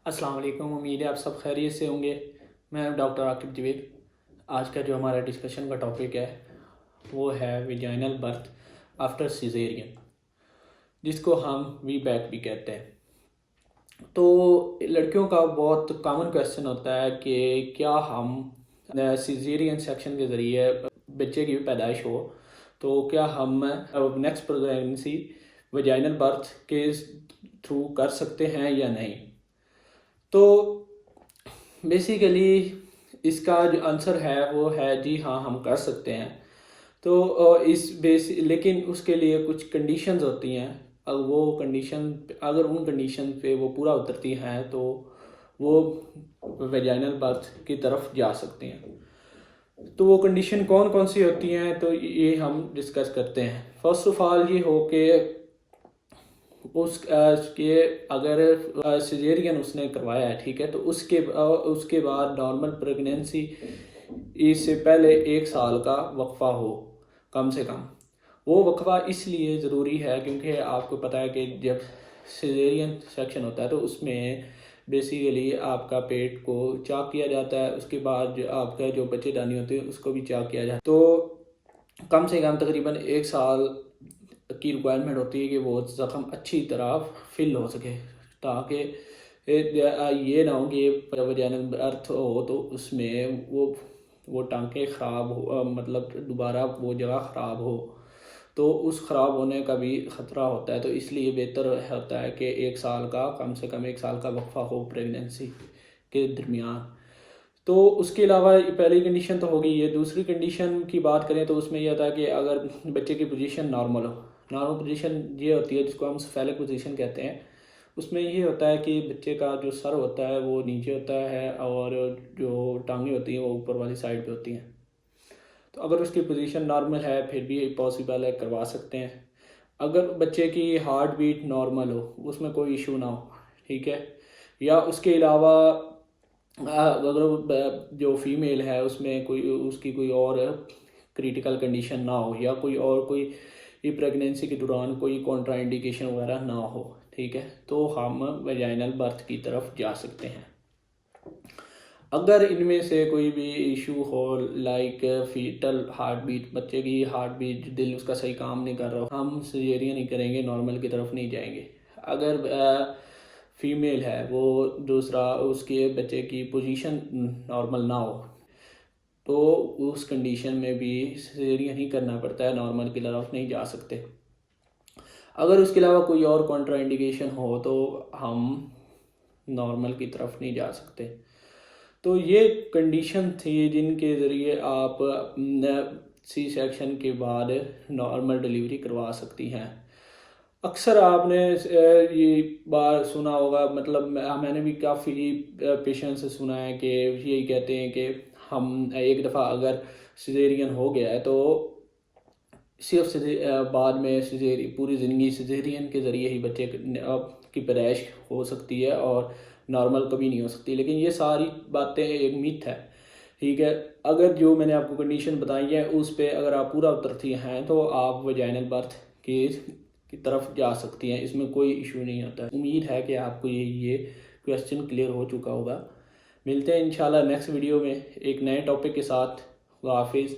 अस्सलाम वालेकुम। उम्मीद है आप सब खैरियत से होंगे। मैं डॉक्टर आकिब जवेद। आज का जो हमारा डिस्कशन का टॉपिक है वो है वेजाइनल बर्थ आफ्टर सिजेरियन, जिसको हम वी बैक भी कहते हैं। तो लड़कियों का बहुत कॉमन क्वेश्चन होता है कि क्या हम सिजेरियन सेक्शन के ज़रिए बच्चे की पैदाइश हो तो क्या हम नेक्स्ट प्रेगनेंसी वेजाइनल बर्थ के थ्रू कर सकते हैं या नहीं। तो बेसिकली इसका जो आंसर है वो है जी हाँ, हम कर सकते हैं। तो लेकिन उसके लिए कुछ कंडीशंस होती हैं। अगर उन कंडीशन पे वो पूरा उतरती हैं तो वो वेजाइनल बर्थ की तरफ जा सकती हैं। तो वो कंडीशन कौन कौन सी होती हैं तो ये हम डिस्कस करते हैं। फर्स्ट ऑफ ऑल ये हो कि उसके अगर सिजेरियन उसने करवाया है, ठीक है, तो उसके बाद नॉर्मल प्रेगनेंसी इससे पहले 1 साल का वक्फा हो कम से कम। वो वक्फा इसलिए ज़रूरी है क्योंकि आपको पता है कि जब सिजेरियन सेक्शन होता है तो उसमें बेसिकली आपका पेट को चाक किया जाता है, उसके बाद जो आपका जो बच्चेदानी होती है उसको भी चाक किया जाता है। तो कम से कम तकरीबन 1 साल की रिक्वायरमेंट होती है कि वो ज़ख़म अच्छी तरह फिल हो सके, ताकि ये ना हो कि वजाइनल बर्थ हो तो उसमें वो टांके ख़राब हो, मतलब दोबारा वो जगह ख़राब हो, तो उस ख़राब होने का भी ख़तरा होता है। तो इसलिए बेहतर होता है कि 1 साल का कम से कम 1 साल का वक्फा हो प्रेगनेंसी के दरमियान। तो उसके अलावा पहली कंडीशन तो होगी ये। दूसरी कंडीशन की बात करें तो उसमें यह होता है कि अगर बच्चे की पोजीशन नॉर्मल हो। नॉर्मल पोजीशन ये होती है जिसको हम सेफेलिक पोजीशन कहते हैं। उसमें ये होता है कि बच्चे का जो सर होता है वो नीचे होता है और जो टांगें होती हैं वो ऊपर वाली साइड पे होती हैं। तो अगर उसकी पोजीशन नॉर्मल है फिर भी पॉसिबल है, करवा सकते हैं। अगर बच्चे की हार्ट बीट नॉर्मल हो, उसमें कोई इशू ना हो, ठीक है, या उसके अलावा अगर जो फीमेल है उसमें कोई और क्रिटिकल कंडीशन ना हो, या कोई प्रेगनेंसी के दौरान कोई कॉन्ट्राइंडिकेशन वगैरह ना हो, ठीक है, तो हम वेजाइनल बर्थ की तरफ जा सकते हैं। अगर इनमें से कोई भी इशू हो, लाइक फीटल हार्ट बीट, बच्चे की हार्ट बीट, दिल उसका सही काम नहीं कर रहा, हम सर्जरी नहीं करेंगे, नॉर्मल की तरफ नहीं जाएंगे। अगर फीमेल है वो दूसरा उसके बच्चे की पोजीशन नॉर्मल ना हो तो उस कंडीशन में भी सर्जरी ही करना पड़ता है, नॉर्मल की तरफ नहीं जा सकते। अगर उसके अलावा कोई और कॉन्ट्राइंडिकेशन हो तो हम नॉर्मल की तरफ नहीं जा सकते। तो ये कंडीशन थी जिनके ज़रिए आप सी सेक्शन के बाद नॉर्मल डिलीवरी करवा सकती हैं। अक्सर आपने ये बात सुना होगा, मतलब मैंने भी काफ़ी पेशेंट से सुना है कि यही कहते हैं कि हम एक दफ़ा अगर सिजेरियन हो गया है तो सिर्फ बाद में पूरी ज़िंदगी सिजेरियन के ज़रिए ही बच्चे की पैदाइश हो सकती है और नॉर्मल कभी नहीं हो सकती। लेकिन ये सारी बातें एक मिथ है, ठीक है। अगर जो मैंने आपको कंडीशन बताई है उस पर अगर आप पूरा उतरती हैं तो आप वजाइनल बर्थ की तरफ जा सकती हैं, इसमें कोई इशू नहीं होता है। उम्मीद है कि आपको ये क्वेश्चन क्लियर हो चुका होगा। मिलते हैं इंशाल्लाह नेक्स्ट वीडियो में एक नए टॉपिक के साथ। खुदा हाफिज़।